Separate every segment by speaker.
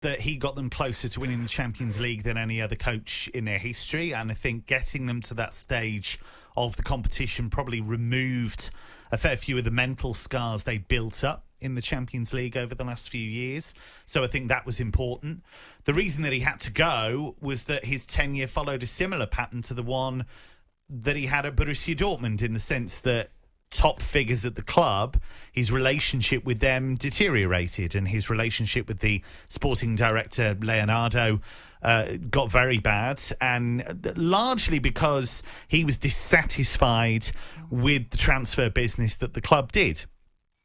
Speaker 1: that he got them closer to winning the Champions League than any other coach in their history. And I think getting them to that stage of the competition probably removed a fair few of the mental scars they built up in the Champions League over the last few years. So I think that was important. The reason that he had to go was that his tenure followed a similar pattern to the one that he had at Borussia Dortmund, in the sense that top figures at the club, his relationship with them deteriorated, and his relationship with the sporting director, Leonardo, got very bad, and largely because he was dissatisfied with the transfer business that the club did.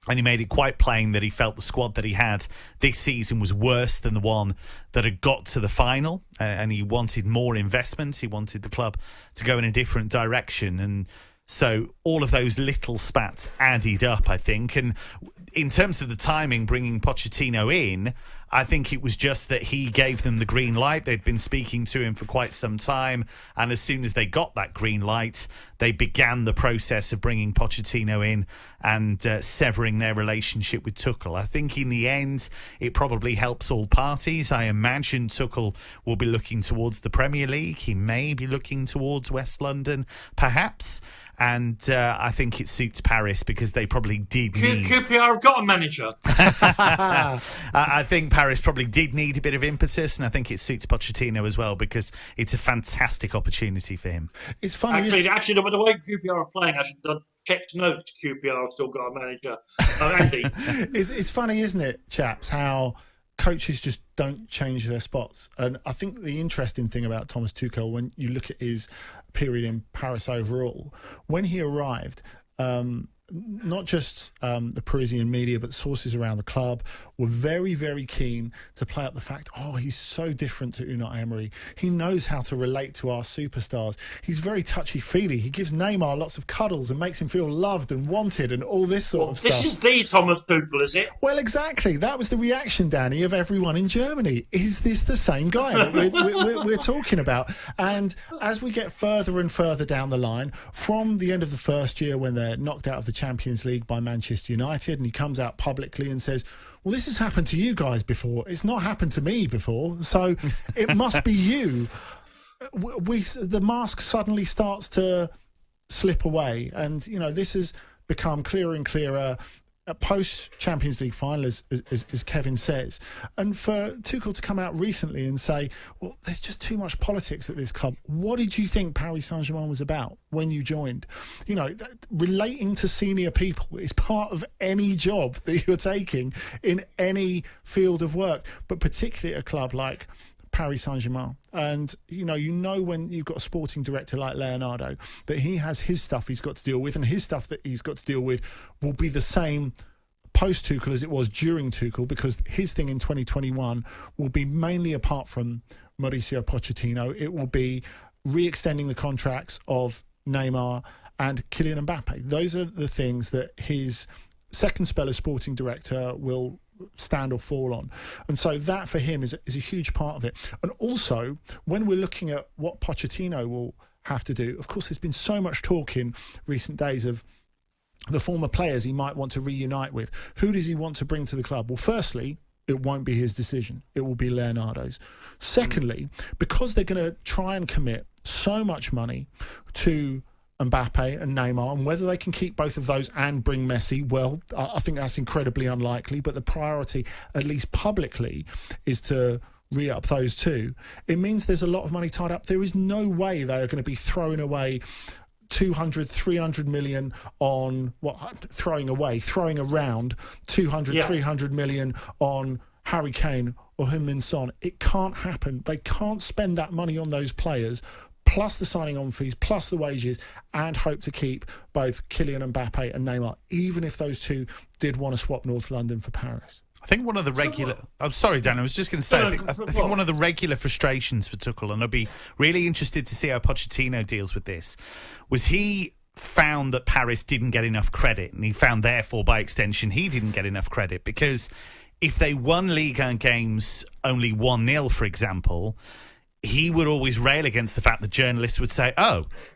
Speaker 1: And he made it quite plain that he felt the squad that he had this season was worse than the one that had got to the final. And he wanted more investment. He wanted the club to go in a different direction. And so all of those little spats added up, I think. And in terms of the timing, bringing Pochettino in, I think it was just that he gave them the green light. They'd been speaking to him for quite some time. And as soon as they got that green light, they began the process of bringing Pochettino in and severing their relationship with Tuchel. I think in the end, it probably helps all parties. I imagine Tuchel will be looking towards the Premier League. He may be looking towards West London, perhaps. And I think it suits Paris because they probably did need...
Speaker 2: QPR have got a manager.
Speaker 1: I think Paris probably did need a bit of impetus, and I think it suits Pochettino as well because it's a fantastic opportunity for him.
Speaker 3: It's funny.
Speaker 2: Actually, the way QPR are playing, I should have checked notes. QPR have still got a manager. Andy.
Speaker 3: It's funny, isn't it, chaps, how coaches just don't change their spots. And I think the interesting thing about Thomas Tuchel, when you look at his period in Paris overall, when he arrived, not just the Parisian media, but sources around the club were very, very keen to play up the fact, he's so different to Unai Emery. He knows how to relate to our superstars. He's very touchy-feely. He gives Neymar lots of cuddles and makes him feel loved and wanted and all this sort of stuff.
Speaker 2: This is the Thomas Tuchel, is it?
Speaker 3: Well, exactly. That was the reaction, Danny, of everyone in Germany. Is this the same guy that we're talking about? And as we get further and further down the line, from the end of the first year when they're knocked out of the Champions League by Manchester United, and he comes out publicly and says, well, this has happened to you guys before. It's not happened to me before, so it must be you. The mask suddenly starts to slip away, and this has become clearer and clearer post-Champions League final, as Kevin says. And for Tuchel to come out recently and say, well, there's just too much politics at this club. What did you think Paris Saint-Germain was about when you joined? Relating to senior people is part of any job that you're taking in any field of work, but particularly at a club like Paris Saint-Germain. And when you've got a sporting director like Leonardo, that he has his stuff he's got to deal with, and his stuff that he's got to deal with will be the same post Tuchel as it was during Tuchel, because his thing in 2021 will be mainly, apart from Mauricio Pochettino, it will be re-extending the contracts of Neymar and Kylian Mbappe. Those are the things that his second spell as sporting director will stand or fall on. And so that for him is a huge part of it. And also, when we're looking at what Pochettino will have to do, of course, there's been so much talk in recent days of the former players he might want to reunite with. Who does he want to bring to the club? Well, firstly, it won't be his decision. It will be Leonardo's. Secondly, because they're going to try and commit so much money to Mbappe and Neymar, and whether they can keep both of those and bring Messi, well, I think that's incredibly unlikely, but the priority, at least publicly, is to re-up those two. It means there's a lot of money tied up. There is no way they are going to be throwing away 200, 300 million on throwing around 200, 300 million on Harry Kane or Heung-min Son. It can't happen. They can't spend that money on those players, plus the signing on fees, plus the wages, and hope to keep both Kylian Mbappe and Neymar, even if those two did want to swap North London for Paris.
Speaker 1: I think one of the regular... I'm sorry, Dan, I was just going to say, I think one of the regular frustrations for Tuchel, and I'd be really interested to see how Pochettino deals with this, was he found that Paris didn't get enough credit, and he found, therefore, by extension, he didn't get enough credit, because if they won Ligue 1 games only 1-0, for example, he would always rail against the fact that journalists would say,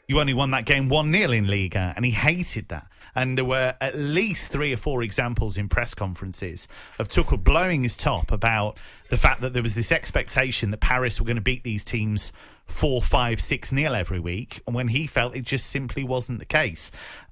Speaker 1: you only won that game 1-0 in Liga, and he hated that. And there were at least 3 or 4 examples in press conferences of Tuchel blowing his top about the fact that there was this expectation that Paris were going to beat these teams 4-5, 6-0 every week, and when he felt it just simply wasn't the case.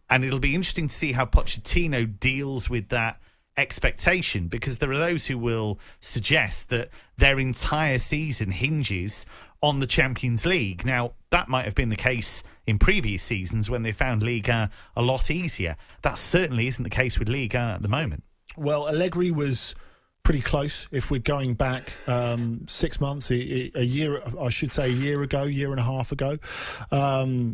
Speaker 1: And it'll be interesting to see how Pochettino deals with that expectation, because there are those who will suggest that their entire season hinges on the Champions League. Now, that might have been the case in previous seasons when they found Liga a lot easier. That certainly isn't the case with Liga at the moment.
Speaker 3: Well, Allegri was pretty close. If we're going back 6 months, a year, I should say a year ago, year and a half ago,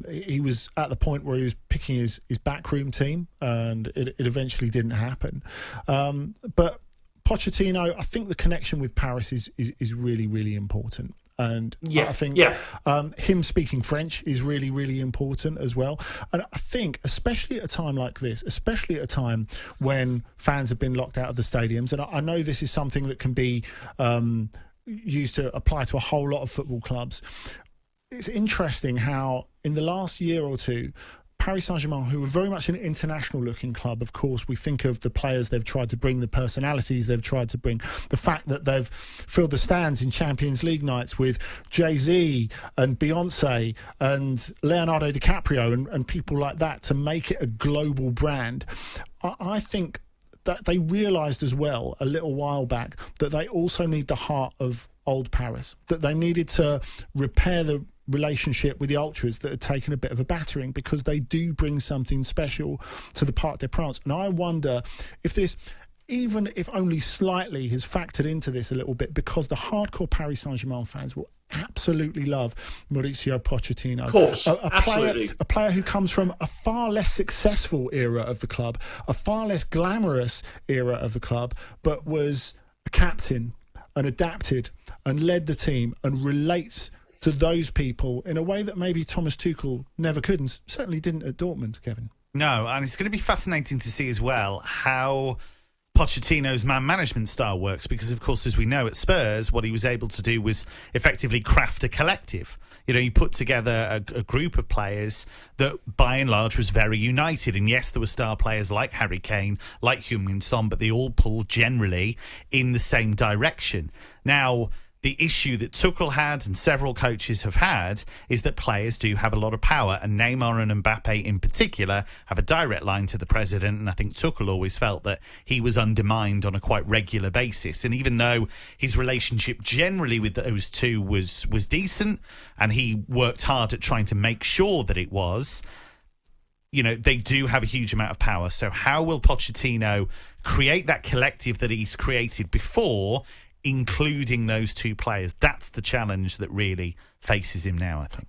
Speaker 3: he was at the point where he was picking his backroom team, and it eventually didn't happen. But Pochettino, I think the connection with Paris is really, really important. And I think him speaking French is really, really important as well. And I think, especially at a time like this, especially at a time when fans have been locked out of the stadiums, and I know this is something that can be used to apply to a whole lot of football clubs. It's interesting how in the last year or two, Paris Saint-Germain, who are very much an international-looking club, of course, we think of the players they've tried to bring, the personalities they've tried to bring, the fact that they've filled the stands in Champions League nights with Jay-Z and Beyonce and Leonardo DiCaprio and people like that to make it a global brand. I think that they realised as well a little while back that they also need the heart of old Paris, that they needed to repair the relationship with the ultras that had taken a bit of a battering, because they do bring something special to the Parc des Princes. And I wonder if this, even if only slightly, has factored into this a little bit, because the hardcore Paris Saint-Germain fans will absolutely love Mauricio Pochettino.
Speaker 2: Of course,
Speaker 3: a player who comes from a far less successful era of the club, a far less glamorous era of the club, but was a captain and adapted and led the team and relates to those people in a way that maybe Thomas Tuchel never could, and certainly didn't at Dortmund, Kevin.
Speaker 1: No, and it's going to be fascinating to see as well how Pochettino's man management style works, because, of course, as we know, at Spurs, what he was able to do was effectively craft a collective. You know, he put together a group of players that, by and large, was very united. And yes, there were star players like Harry Kane, like Heung-min Son, but they all pulled generally in the same direction. Now, the issue that Tuchel had and several coaches have had is that players do have a lot of power, and Neymar and Mbappe in particular have a direct line to the president, and I think Tuchel always felt that he was undermined on a quite regular basis. And even though his relationship generally with those two was decent, and he worked hard at trying to make sure that it was, you know, they do have a huge amount of power. So how will Pochettino create that collective that he's created before, including those two players? That's the challenge that really faces him now, I think.